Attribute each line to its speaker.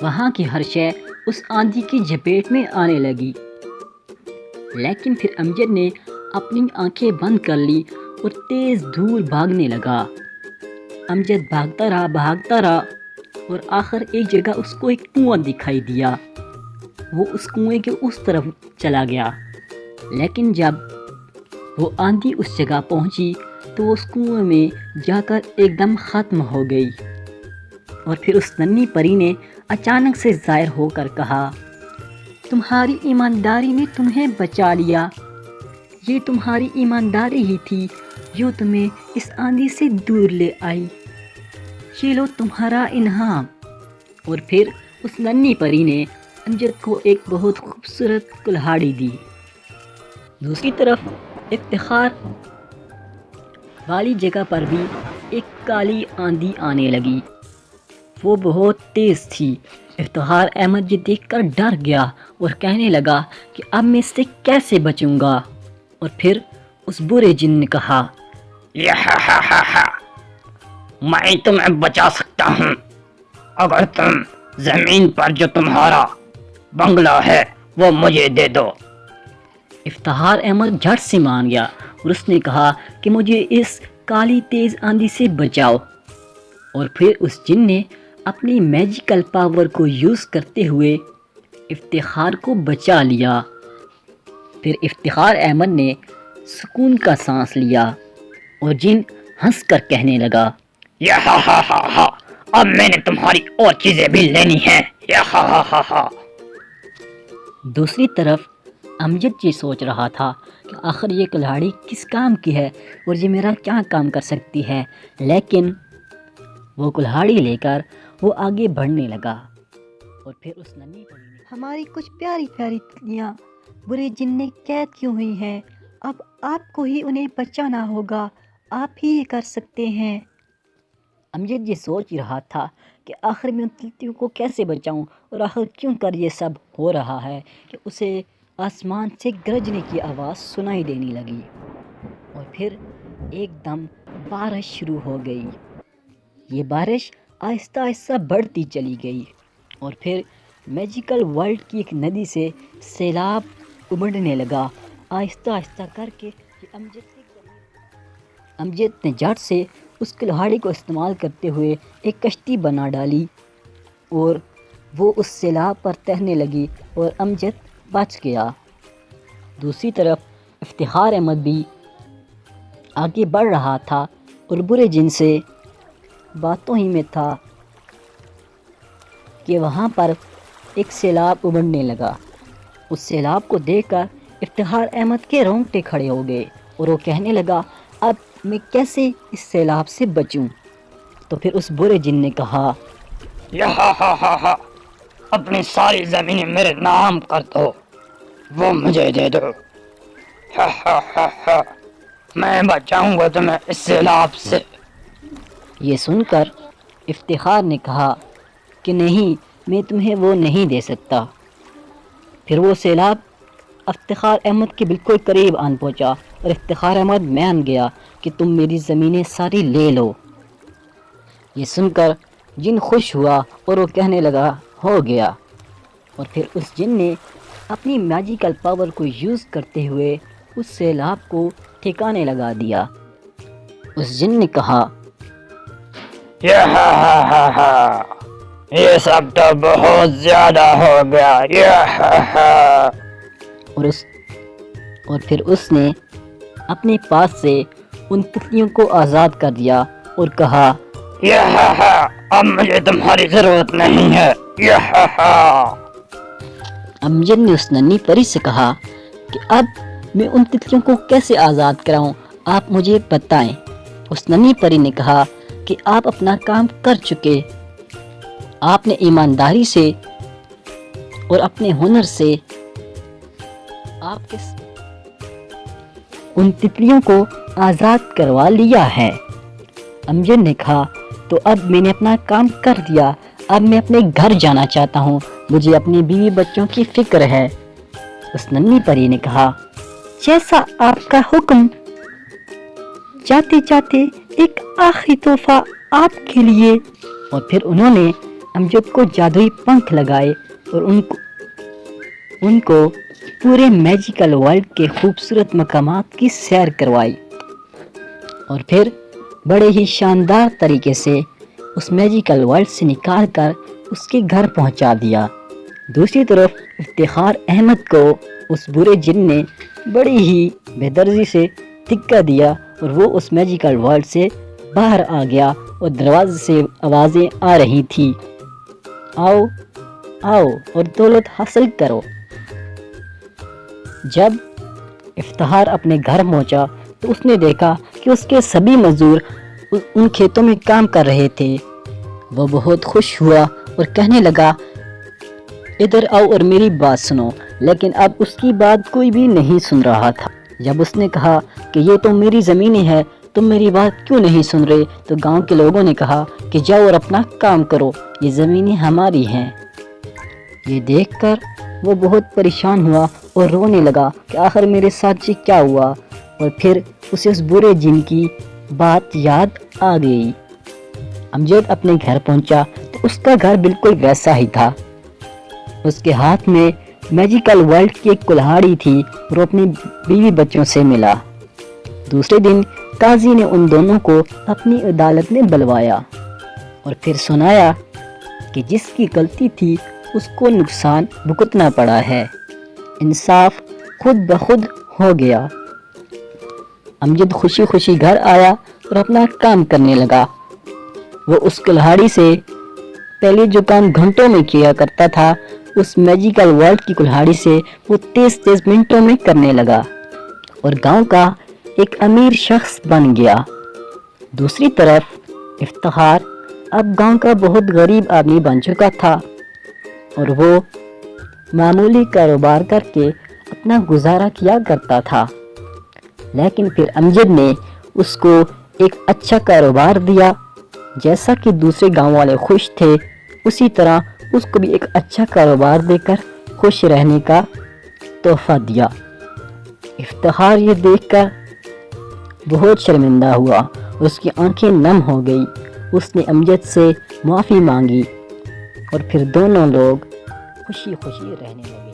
Speaker 1: وہاں کی ہر شے اس آندھی کی جھپیٹ میں آنے لگی، لیکن پھر امجد نے اپنی آنکھیں بند کر لی اور تیز دور بھاگنے لگا۔ امجد بھاگتا رہا اور آخر ایک جگہ اس کو ایک کنواں دکھائی دیا۔ وہ اس کنویں کے اس طرف چلا گیا، لیکن جب وہ آندھی اس جگہ پہنچی تو وہ اس کنویں میں جا کر ایک دم ختم ہو گئی۔ اور پھر اس ننھی پری نے اچانک سے ظاہر ہو کر کہا، تمہاری ایمانداری نے تمہیں بچا لیا، یہ تمہاری ایمانداری ہی تھی جو تمہیں اس آندھی سے دور لے آئی، یہ لو تمہارا انعام۔ اور پھر اس ننھی پری نے امجد کو ایک بہت خوبصورت کلہاڑی دی۔ دوسری طرف افتخار والی جگہ پر بھی ایک کالی آندھی آنے لگی، وہ بہت تیز تھی۔ افتخار احمد یہ دیکھ کر ڈر گیا اور کہنے لگا کہ اب میں اس سے کیسے بچوں گا۔ اور پھر اس برے جن نے کہا،
Speaker 2: میں تمہیں بچا سکتا ہوں اگر تم زمین پر جو تمہارا بنگلہ ہے وہ مجھے دے دو۔
Speaker 1: افتخار احمد جھٹ سے مان گیا اور اس نے کہا کہ مجھے اس کالی تیز آندھی سے بچاؤ۔ اور پھر اس جن نے اپنی میجیکل پاور کو یوز کرتے ہوئے افتخار کو بچا لیا۔ پھر افتخار احمد نے سکون کا سانس لیا اور جن ہنس کر کہنے لگا،
Speaker 2: اب میں نے تمہاری اور چیزیں بھی لینی ہیں۔
Speaker 1: دوسری طرف امجد یہ سوچ رہا تھا کہ آخر یہ کلہاڑی کس کام کی ہے اور یہ میرا کیا کام کر سکتی ہے، لیکن وہ کلہاڑی لے کر وہ آگے بڑھنے لگا۔ اور پھر اس ننھی پری نے، ہماری کچھ پیاری پیاری تتلیاں برے جن نے قید کی ہوئی ہیں، اب آپ کو ہی انہیں بچانا ہوگا، آپ ہی یہ کر سکتے ہیں۔ امجد یہ سوچ رہا تھا کہ آخر میں ان تتلیوں کو کیسے بچاؤں اور آخر کیوں کر یہ سب ہو رہا ہے کہ اسے آسمان سے گرجنے کی آواز سنائی دینے لگی اور پھر ایک دم بارش شروع ہو گئی۔ یہ بارش آہستہ آہستہ بڑھتی چلی گئی اور پھر میجیکل ورلڈ کی ایک ندی سے سیلاب ابھرنے لگا۔ آہستہ آہستہ کر کے امجد نے جھٹ سے اس کلہاڑی کو استعمال کرتے ہوئے ایک کشتی بنا ڈالی اور وہ اس سیلاب پر تیرنے لگی اور امجد بچ گیا۔ دوسری طرف افتخار احمد بھی آگے بڑھ رہا تھا اور برے جن سے باتوں ہی میں تھا کہ وہاں پر ایک سیلاب ابھرنے لگا۔ اس سیلاب کو دیکھ کر افتخار احمد کے رونگٹے کھڑے ہو گئے اور وہ کہنے لگا، اب میں کیسے اس سیلاب سے بچوں؟ تو پھر اس برے جن نے کہا،
Speaker 2: اپنی ساری زمینیں میرے نام کر دو، وہ مجھے دے دو، میں بچاؤں گا تمہیں اس سیلاب سے۔
Speaker 1: یہ سن کر افتخار نے کہا کہ نہیں، میں تمہیں وہ نہیں دے سکتا۔ پھر وہ سیلاب افتخار احمد کے بالکل قریب آن پہنچا اور افتخار احمد مان گیا کہ تم میری زمینیں ساری لے لو۔ یہ سن کر جن خوش ہوا اور وہ کہنے لگا، ہو گیا۔ اور پھر اس جن نے اپنی میجیکل پاور کو یوز کرتے ہوئے اس سیلاب کو ٹھکانے لگا دیا۔ اس جن نے کہا،
Speaker 2: یہ سب تو بہت زیادہ ہو گیا۔
Speaker 1: اور پھر اس نے اپنے پاس سے ان تتلیوں کو آزاد کر دیا اور کہا،
Speaker 2: اب مجھے تمہاری ضرورت نہیں ہے۔
Speaker 1: امجد نے اس ننھی پری سے کہا کہ اب میں ان تتلیوں کو کیسے آزاد کراؤں، آپ مجھے بتائیں۔ اس ننھی پری نے کہا کہ آپ اپنا کام کر چکے، آپ نے ایمانداری سے اور اپنے ہنر سے آپ ان تتلیوں کو آزاد کروا لیا ہے۔ امجد نے کہا، تو اب میں نے اپنا کام کر دیا، اب میں اپنے گھر جانا چاہتا ہوں، مجھے اپنی بیوی بچوں کی فکر ہے۔ اس ننھی پری نے کہا، جیسا آپ کا حکم۔ جاتے جاتے ایک آخری تحفہ آپ کے لیے۔ اور پھر انہوں نے امجد کو جادوئی پنکھ لگائے اور ان کو پورے میجیکل ورلڈ کے خوبصورت مقامات کی سیر کروائی اور پھر بڑے ہی شاندار طریقے سے اس میجیکل ورلڈ سے نکال کر اس کے گھر پہنچا دیا۔ دوسری طرف افتخار احمد کو اس برے جن نے بڑی ہی بے دردی سے دھکا دیا اور وہ اس میجیکل ورلڈ سے باہر آ گیا اور دروازے سے آوازیں آ رہی تھی، آؤ آؤ اور دولت حاصل کرو۔ جب افتخار اپنے گھر پہنچا تو اس نے دیکھا کہ اس کے سبھی مزدور ان کھیتوں میں کام کر رہے تھے۔ وہ بہت خوش ہوا اور کہنے لگا، ادھر آؤ اور میری بات سنو، لیکن اب اس کی بات کوئی بھی نہیں سن رہا تھا۔ جب اس نے کہا کہ یہ تو میری زمینیں ہیں، تم میری بات کیوں نہیں سن رہے؟ تو گاؤں کے لوگوں نے کہا کہ جاؤ اور اپنا کام کرو، یہ زمینیں ہماری ہیں۔ یہ دیکھ کر وہ بہت پریشان ہوا اور رونے لگا کہ آخر میرے ساتھ یہ کیا ہوا، اور پھر اسے اس برے جن کی بات یاد آ گئی۔ امجد اپنے گھر پہنچا تو اس کا گھر بالکل ویسا ہی تھا۔ اس کے ہاتھ میں میجیکل ورلڈ کی ایک کلہاڑی تھی اور وہ اپنی بیوی بچوں سے ملا۔ دوسرے دن قاضی نے ان دونوں کو اپنی عدالت میں بلوایا اور پھر سنایا کہ جس کی غلطی تھی اس کو نقصان بھگتنا پڑا ہے، انصاف خود بخود ہو گیا۔ امجد خوشی خوشی گھر آیا اور اپنا کام کرنے لگا۔ وہ اس کلہاڑی سے پہلے جو کام گھنٹوں میں کیا کرتا تھا، اس میجیکل ورلڈ کی کلہاڑی سے وہ تیز منٹوں میں کرنے لگا اور گاؤں کا ایک امیر شخص بن گیا۔ دوسری طرف افتخار اب گاؤں کا بہت غریب آدمی بن چکا تھا اور وہ معمولی کاروبار کر کے اپنا گزارا کیا کرتا تھا، لیکن پھر امجد نے اس کو ایک اچھا کاروبار دیا۔ جیسا کہ دوسرے گاؤں والے خوش تھے، اسی طرح اس کو بھی ایک اچھا کاروبار دے کر خوش رہنے کا تحفہ دیا۔ افتخار یہ دیکھ کر بہت شرمندہ ہوا اور اس کی آنکھیں نم ہو گئی۔ اس نے امجد سے معافی مانگی اور پھر دونوں لوگ خوشی خوشی رہنے لگے۔